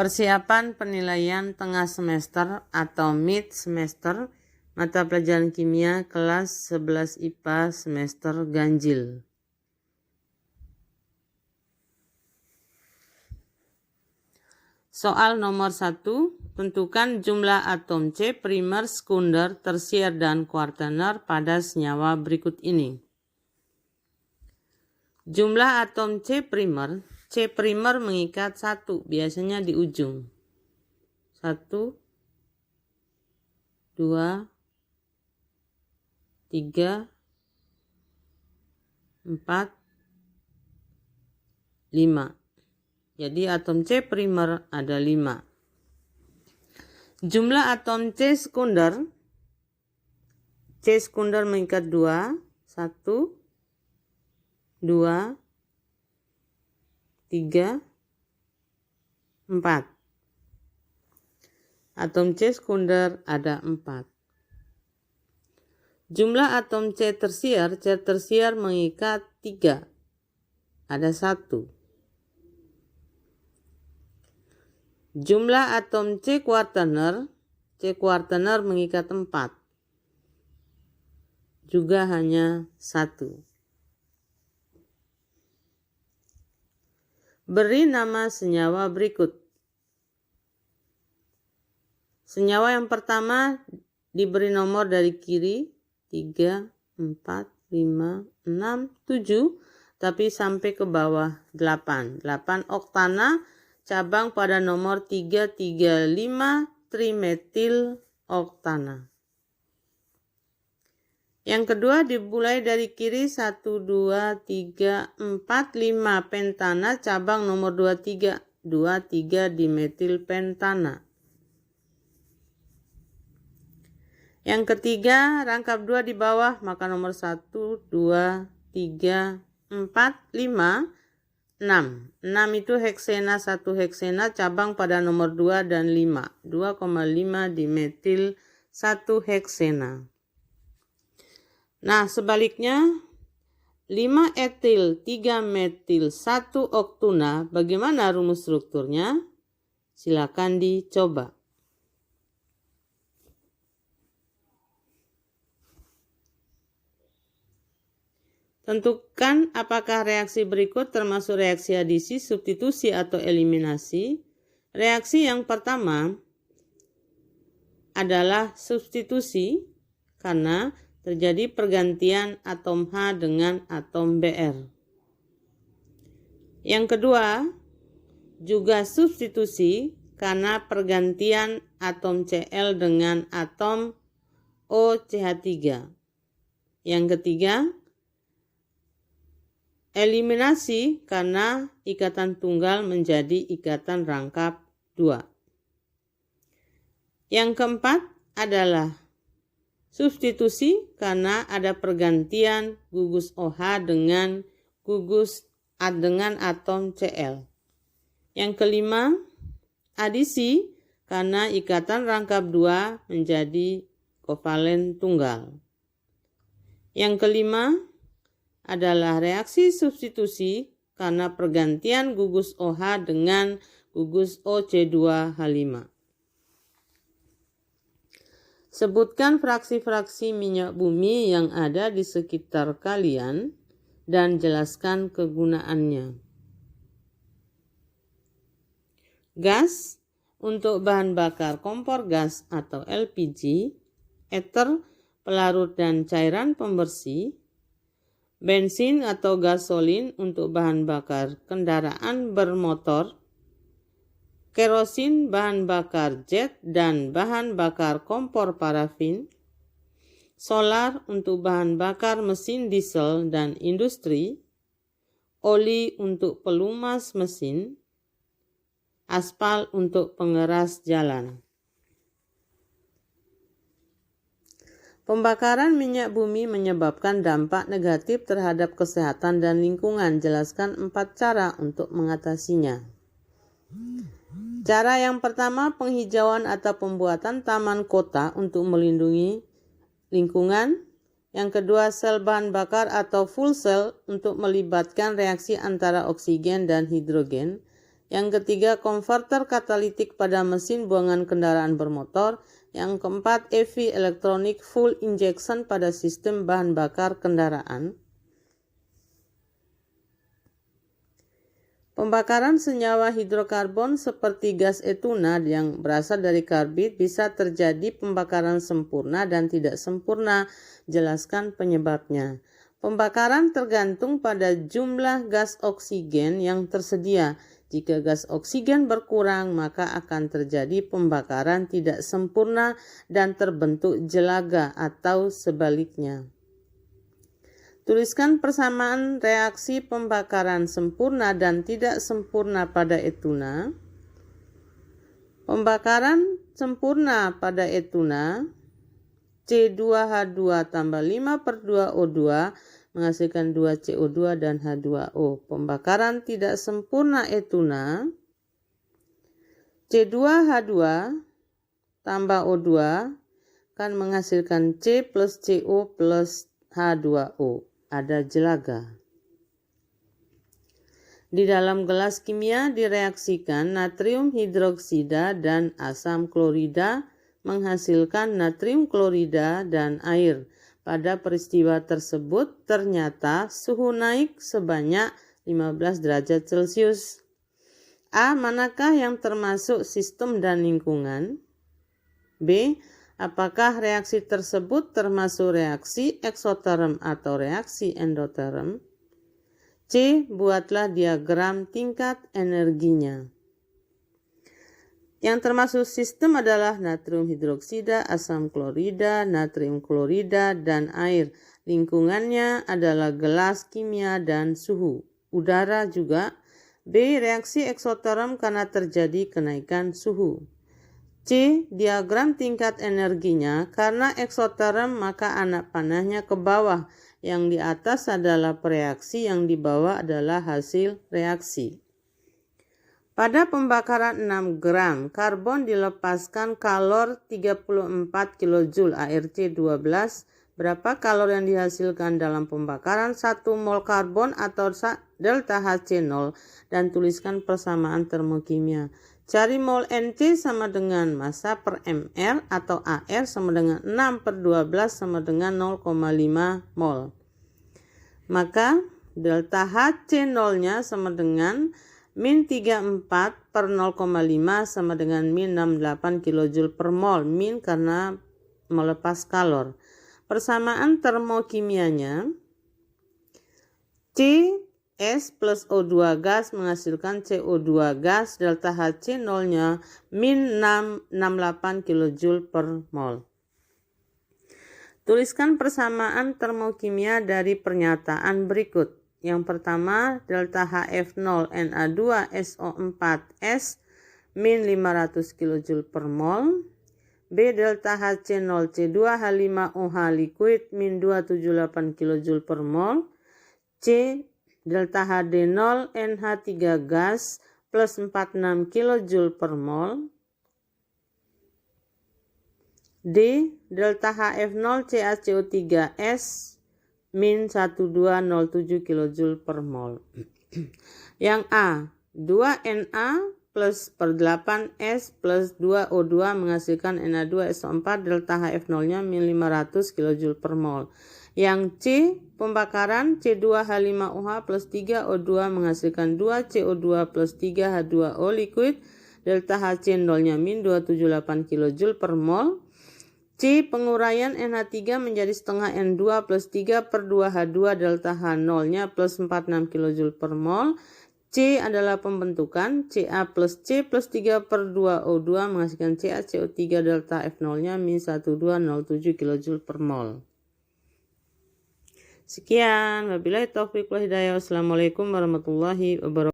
Persiapan penilaian tengah semester atau mid semester mata pelajaran kimia kelas 11 IPA semester ganjil. Soal nomor 1, tentukan jumlah atom C primer, sekunder, tersier, dan kuartener pada senyawa berikut ini. Jumlah atom C primer mengikat 1, biasanya di ujung. 1, 2, 3, 4, 5. Jadi atom C primer ada 5. Jumlah atom C sekunder mengikat 2, 1, 2, 3, 4. Atom C sekunder ada 4. Jumlah atom C tersier mengikat 3, ada 1. Jumlah atom C kuartener mengikat 4, juga hanya 1. Beri nama senyawa berikut. Senyawa yang pertama diberi nomor dari kiri 3, 4, 5, 6, 7, tapi sampai ke bawah 8. 8 oktana, cabang pada nomor 335 trimetil oktana. Yang kedua dimulai dari kiri 1, 2, 3, 4, 5 pentana, cabang nomor 23 dimetil pentana. Yang ketiga rangkap 2 di bawah, maka nomor 1, 2, 3, 4, 5, 6. 6 itu heksena, 1 heksena, cabang pada nomor 2 dan 5. 2,5 dimetil 1 heksena. Nah, sebaliknya 5 etil 3 metil 1 oktuna, bagaimana rumus strukturnya? Silakan dicoba. Tentukan apakah reaksi berikut termasuk reaksi adisi, substitusi, atau eliminasi. Reaksi yang pertama adalah substitusi karena terjadi pergantian atom H dengan atom Br. Yang kedua juga substitusi karena pergantian atom Cl dengan atom OCH3. Yang ketiga eliminasi karena ikatan tunggal menjadi ikatan rangkap 2. Yang keempat adalah substitusi karena ada pergantian gugus OH dengan dengan atom Cl. Yang kelima, adisi karena ikatan rangkap 2 menjadi kovalen tunggal. Yang kelima adalah reaksi substitusi karena pergantian gugus OH dengan gugus OC2H5. Sebutkan fraksi-fraksi minyak bumi yang ada di sekitar kalian dan jelaskan kegunaannya. Gas untuk bahan bakar kompor gas atau LPG, ether pelarut dan cairan pembersih, bensin atau gasolin untuk bahan bakar kendaraan bermotor, kerosin bahan bakar jet dan bahan bakar kompor parafin, solar untuk bahan bakar mesin diesel dan industri, oli untuk pelumas mesin, aspal untuk pengeras jalan. Pembakaran minyak bumi menyebabkan dampak negatif terhadap kesehatan dan lingkungan. Jelaskan 4 cara untuk mengatasinya. Cara yang pertama, penghijauan atau pembuatan taman kota untuk melindungi lingkungan. Yang kedua, sel bahan bakar atau fuel cell untuk melibatkan reaksi antara oksigen dan hidrogen. Yang ketiga, konverter katalitik pada mesin buangan kendaraan bermotor. Yang keempat, EV elektronik full injection pada sistem bahan bakar kendaraan. Pembakaran senyawa hidrokarbon seperti gas etuna yang berasal dari karbit bisa terjadi pembakaran sempurna dan tidak sempurna. Jelaskan penyebabnya. Pembakaran tergantung pada jumlah gas oksigen yang tersedia. Jika gas oksigen berkurang, maka akan terjadi pembakaran tidak sempurna dan terbentuk jelaga atau sebaliknya. Tuliskan persamaan reaksi pembakaran sempurna dan tidak sempurna pada etuna. Pembakaran sempurna pada etuna, C2H2 tambah 5/2O2 menghasilkan 2CO2 dan H2O. Pembakaran tidak sempurna etuna, C2H2 tambah O2 akan menghasilkan C plus CO plus H2O. Ada jelaga. Di dalam gelas kimia direaksikan natrium hidroksida dan asam klorida menghasilkan natrium klorida dan air. Pada peristiwa tersebut ternyata suhu naik sebanyak 15 derajat Celcius. A. Manakah yang termasuk sistem dan lingkungan? B. Apakah reaksi tersebut termasuk reaksi eksoterm atau reaksi endoterm? C. Buatlah diagram tingkat energinya. Yang termasuk sistem adalah natrium hidroksida, asam klorida, natrium klorida, dan air. Lingkungannya adalah gelas kimia dan suhu. Udara juga. B. Reaksi eksoterm karena terjadi kenaikan suhu. C. Diagram tingkat energinya, karena eksoterm maka anak panahnya ke bawah, yang di atas adalah preaksi, yang di bawah adalah hasil reaksi. Pada pembakaran 6 gram, karbon dilepaskan kalor 34 kJ ARC12. Berapa kalor yang dihasilkan dalam pembakaran 1 mol karbon atau delta HC0 dan tuliskan persamaan termokimia. Cari mol NC sama dengan massa per mR atau AR sama dengan 6/12 sama dengan 0,5 mol. Maka delta HC0-nya sama dengan min 34/0,5 sama dengan min 68 kJ per mol. Min karena melepas kalor. Persamaan termokimianya, CS plus O2 gas menghasilkan CO2 gas, delta HC0-nya min 68 kJ per mol. Tuliskan persamaan termokimia dari pernyataan berikut. Yang pertama, delta HF0 Na2SO4S min 500 kJ per mol. B. Delta HC0 C2H5OH liquid min 278 kJ per mol. C. Delta HD0 NH3 gas plus 46 kJ per mol. D. Delta HF0 CaCO3S min 1207 kJ per mol. Yang A. 2Na plus per 8S plus 2O2 menghasilkan Na2SO4, delta HF0-nya min 500 kJ per mol. Yang C. Pembakaran C2H5OH plus 3O2 menghasilkan 2CO2 plus 3H2O liquid, delta HC0-nya min 278 kJ per mol. C. Penguraian NH3 menjadi setengah N2 plus 3/2H2, delta H0-nya plus 46 kJ per mol. C adalah pembentukan Ca plus C plus 3/2O2 menghasilkan CaCO3, delta F0-nya min 1207 kJ per mol. Sekian, wabillahi taufiq wal hidayah. Wassalamualaikum warahmatullahi wabarakatuh.